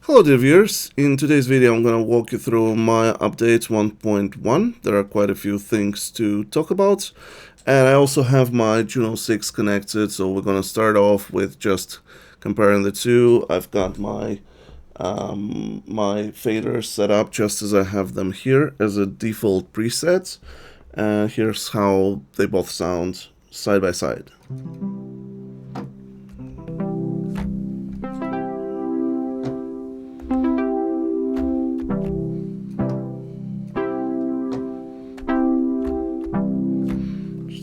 Hello dear viewers, in today's video I'm going to walk you through my update 1.1. There are quite a few things to talk about, and I also have my Juno-6 connected, so we're going to start off with just comparing the two. I've got my my faders set up just as I have them here as a default preset. Here's how they both sound side by side.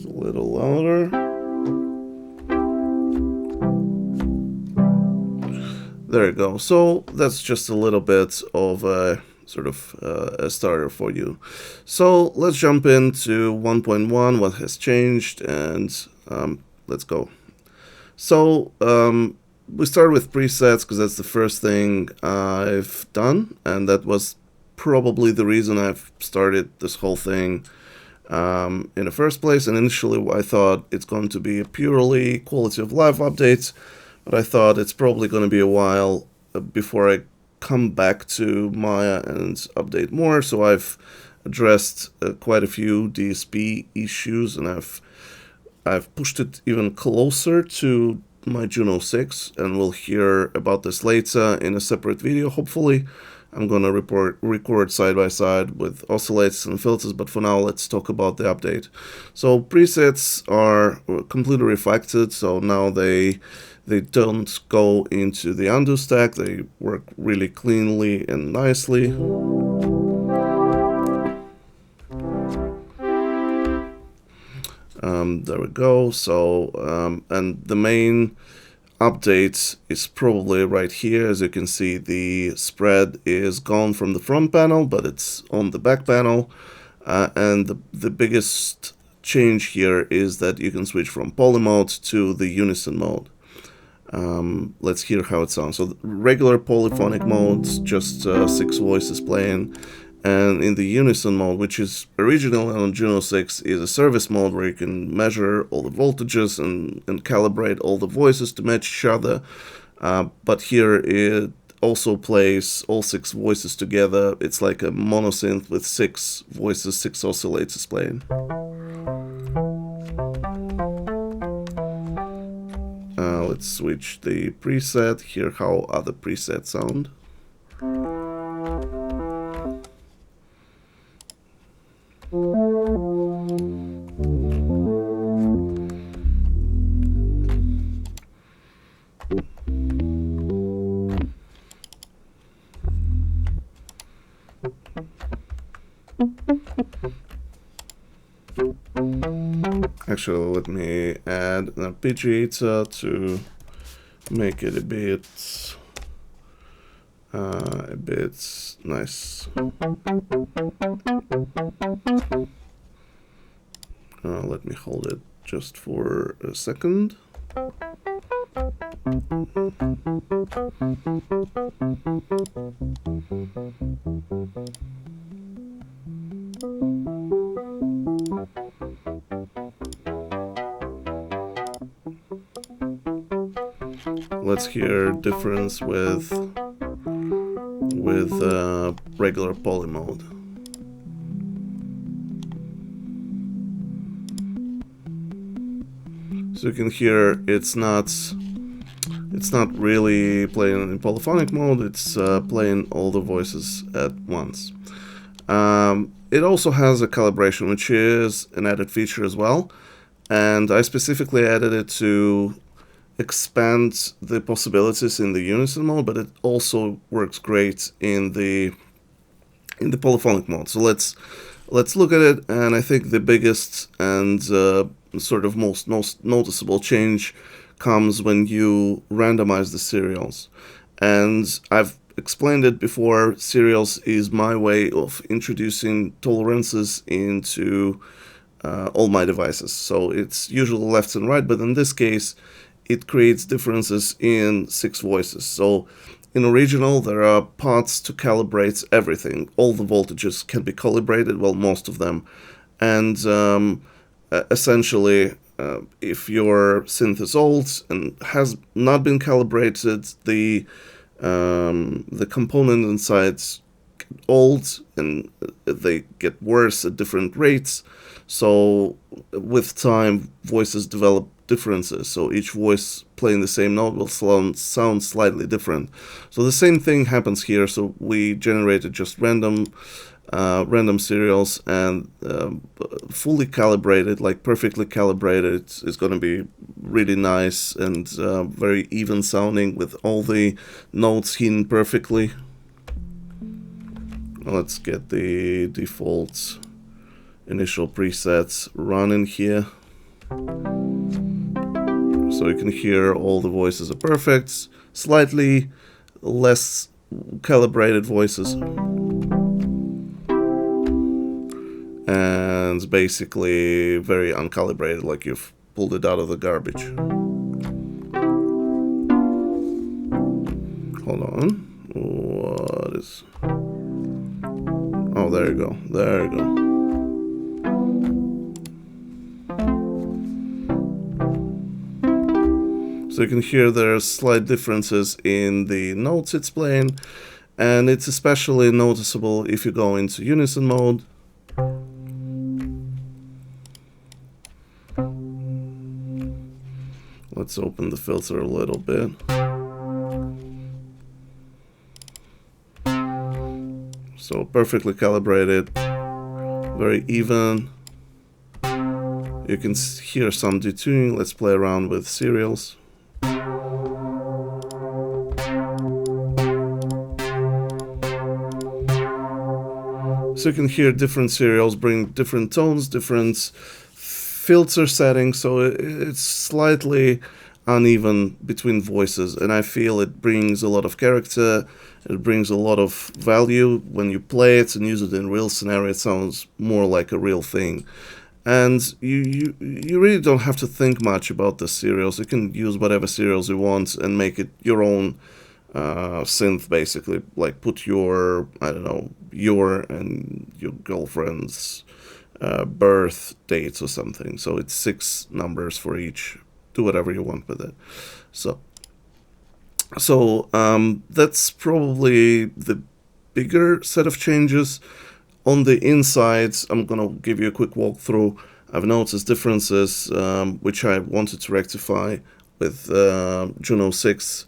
Little louder. There you go. So that's just a little bit of a sort of a starter for you. So let's jump into 1.1, what has changed, and let's go. So we start with presets because that's the first thing I've done, and that was probably the reason I've started this whole thing in the first place. And initially I thought it's going to be a purely quality of life update, but I thought it's probably going to be a while before I come back to Maya and update more. So I've addressed quite a few DSP issues, and I've pushed it even closer to my Juno-6, and we'll hear about this later in a separate video, hopefully. I'm going to record side by side with oscillators and filters, but for now let's talk about the update. So presets are completely refactored, so now they don't go into the undo stack. They work really cleanly and nicely. There we go. So and the main update is probably right here. As you can see, the spread is gone from the front panel, but it's on the back panel, and the biggest change here is that you can switch from poly mode to the unison mode. Let's hear how it sounds. So regular polyphonic modes, just 6 voices playing, and in the unison mode, which is originally on Juno-6, is a service mode where you can measure all the voltages and calibrate all the voices to match each other. But here it also plays all 6 voices together. It's like a monosynth with 6 voices, 6 oscillators playing. Let's switch the preset, hear how other presets sound. Actually, let me add an arpeggiator to make it a bit nice. Let me hold it just for a second. Let's hear difference with regular poly mode. So you can hear it's not really playing in polyphonic mode. It's playing all the voices at once. It also has a calibration, which is an added feature as well, and I specifically added it to expand the possibilities in the unison mode, but it also works great in the polyphonic mode. So let's look at it, and I think the biggest and sort of most noticeable change comes when you randomize the serials. And I've explained it before. Serials is my way of introducing tolerances into all my devices. So it's usually left and right, but in this case it creates differences in 6 voices. So in original there are parts to calibrate everything. All the voltages can be calibrated, well, most of them, and essentially if your synth is old and has not been calibrated, the the component inside get old and they get worse at different rates. So with time, voices develop differences. So each voice playing the same note will sound slightly different. So the same thing happens here. So we generated just random serials, and fully calibrated, like perfectly calibrated, is going to be really nice and very even sounding with all the notes hidden perfectly. Let's get the default initial presets running here, so you can hear all the voices are perfect, slightly less calibrated voices, and basically very uncalibrated, like you've pulled it out of the garbage. Hold on, what is... Oh, there you go, there you go. So you can hear there are slight differences in the notes it's playing, and it's especially noticeable if you go into Unison Mode. Let's open the filter a little bit. So perfectly calibrated, very even. You can hear some detuning. Let's play around with serials. So you can hear different serials bring different tones, different filter settings, so it's slightly uneven between voices, and I feel it brings a lot of character, it brings a lot of value. When you play it and use it in real scenario, it sounds more like a real thing. And you really don't have to think much about the serials. You can use whatever serials you want and make it your own synth, basically. Like put your, I don't know, your and your girlfriend's birth dates or something. So it's 6 numbers for each. Do whatever you want with it. So that's probably the bigger set of changes. On the insides, I'm gonna give you a quick walkthrough. I've noticed differences which I wanted to rectify with Juno-6.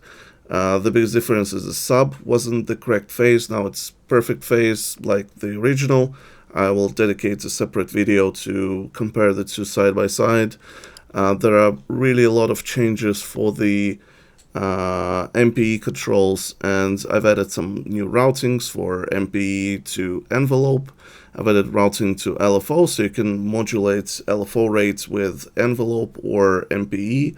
The biggest difference is the sub wasn't the correct phase. Now it's perfect phase like the original. I will dedicate a separate video to compare the two side by side. There are really a lot of changes for the MPE controls, and I've added some new routings for MPE to envelope. I've added routing to LFO, so you can modulate LFO rates with envelope or MPE,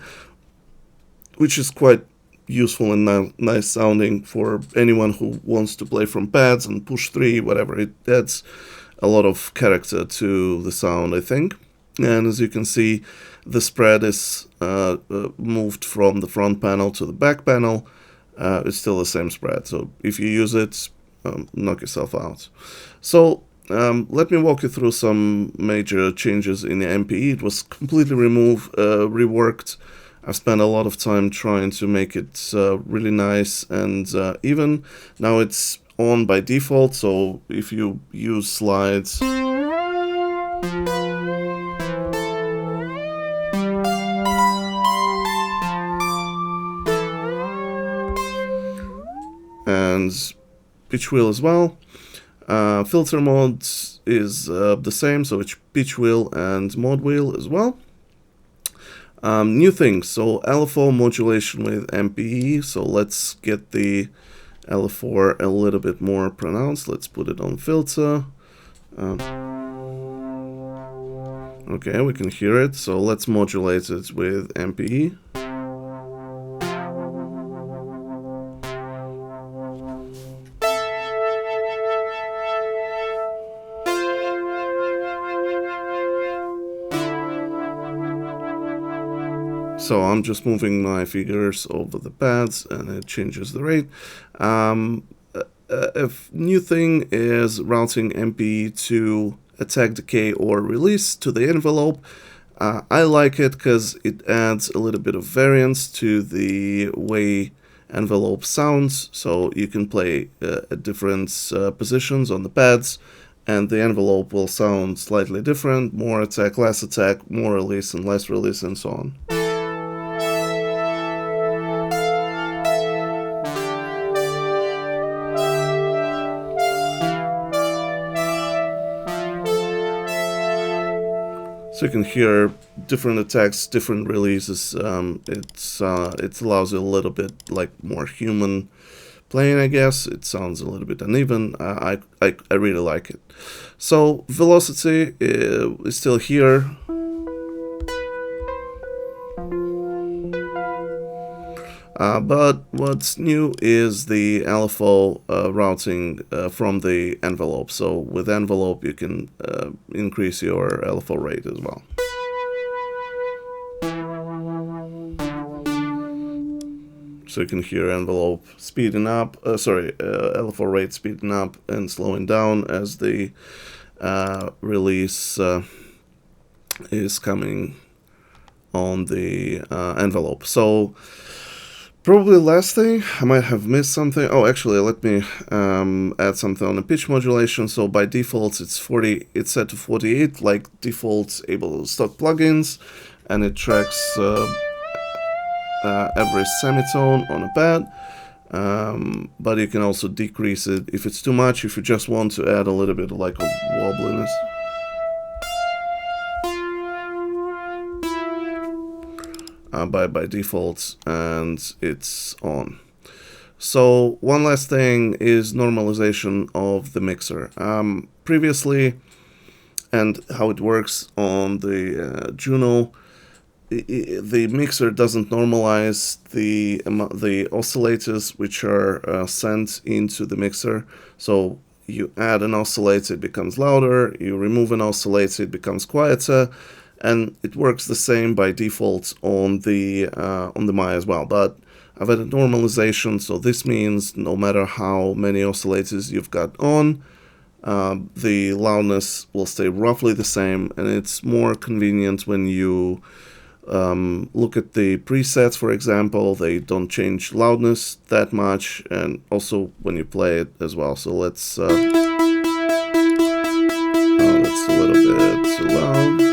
which is quite useful and nice sounding for anyone who wants to play from pads and push 3, whatever. It adds a lot of character to the sound, I think. And as you can see, the spread is moved from the front panel to the back panel. It's still the same spread, so if you use it, knock yourself out. So let me walk you through some major changes in the MPE. It was completely reworked. I've spent a lot of time trying to make it really nice and even. Now it's on by default, so if you use slides, and pitch wheel as well. Filter mode is the same, so it's pitch wheel and mod wheel as well. New things, so LFO modulation with MPE. So let's get the LFO a little bit more pronounced. Let's put it on filter. Okay, we can hear it, so let's modulate it with MPE. So I'm just moving my fingers over the pads and it changes the rate. A new thing is routing MPE to attack, decay, or release to the envelope. I like it because it adds a little bit of variance to the way envelope sounds, so you can play at different positions on the pads, and the envelope will sound slightly different, more attack, less attack, more release and less release, and so on. So you can hear different attacks, different releases. It allows you a little bit like more human playing, I guess. It sounds a little bit uneven. I really like it. So velocity is still here. But what's new is the LFO routing from the envelope. So with envelope you can increase your LFO rate as well. So you can hear envelope speeding up, LFO rate speeding up and slowing down as the release is coming on the envelope. So probably last thing, I might have missed something. Oh, actually, let me add something on the pitch modulation. So by default, it's 40. It's set to 48, like default able stock plugins, and it tracks every semitone on a pad. But you can also decrease it if it's too much. If you just want to add a little bit of like of wobbliness. By default, and it's on. So one last thing is normalization of the mixer. Previously, and how it works on the Juno, the mixer doesn't normalize the oscillators which are sent into the mixer. So you add an oscillator, it becomes louder. You remove an oscillator, it becomes quieter. And it works the same by default on the Maya as well. But I've added normalization, so this means no matter how many oscillators you've got on, the loudness will stay roughly the same, and it's more convenient when you look at the presets, for example. They don't change loudness that much, and also when you play it as well. So let's that's a little bit too loud.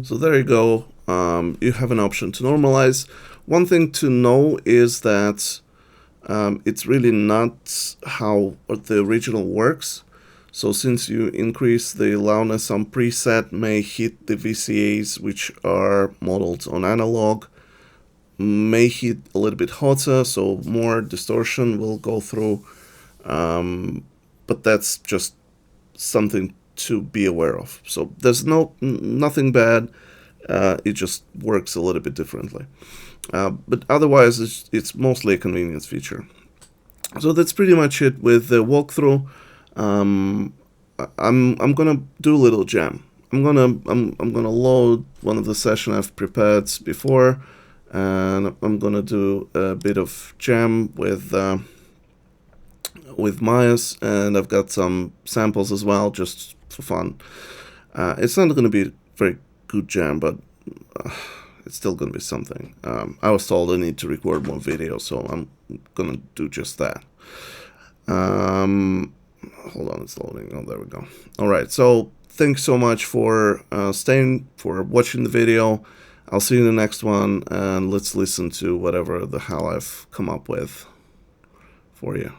So there you go. You have an option to normalize. One thing to know is that it's really not how the original works. So since you increase the loudness, some preset may hit the VCAs which are modeled on analog, may hit a little bit hotter, so more distortion will go through. But that's just something to be aware of. So there's nothing bad. It just works a little bit differently. But otherwise, it's mostly a convenience feature. So that's pretty much it with the walkthrough. I'm gonna do a little jam. I'm gonna load one of the sessions I've prepared before, and I'm gonna do a bit of jam with Mayas, and I've got some samples as well, just for fun. It's not gonna be a very good jam, but it's still gonna be something. I was told I need to record more videos, so I'm gonna do just that. Hold on, it's loading. Oh, there we go. All right, so thanks so much for watching the video. I'll see you in the next one, and let's listen to whatever the hell I've come up with for you.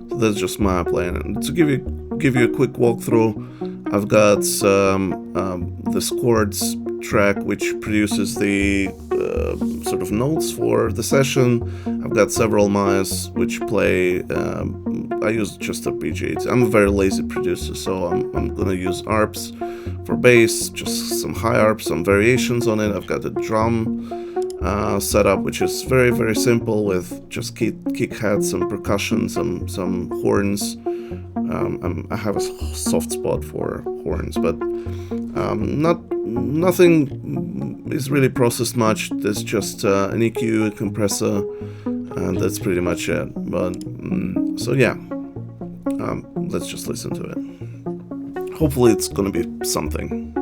So that's just my playing. And to give you a quick walkthrough, I've got the Squartz track which produces the sort of notes for the session. I've got several Mayas which play I use just arpeggiate. I'm a very lazy producer, so I'm gonna use arps for bass, just some high arps, some variations on it. I've got the drum setup, which is very simple with just kick hats, some percussion, some horns. I have a soft spot for horns, but nothing is really processed much. There's just an EQ, a compressor, and that's pretty much it. But so yeah, let's just listen to it. Hopefully it's gonna be something.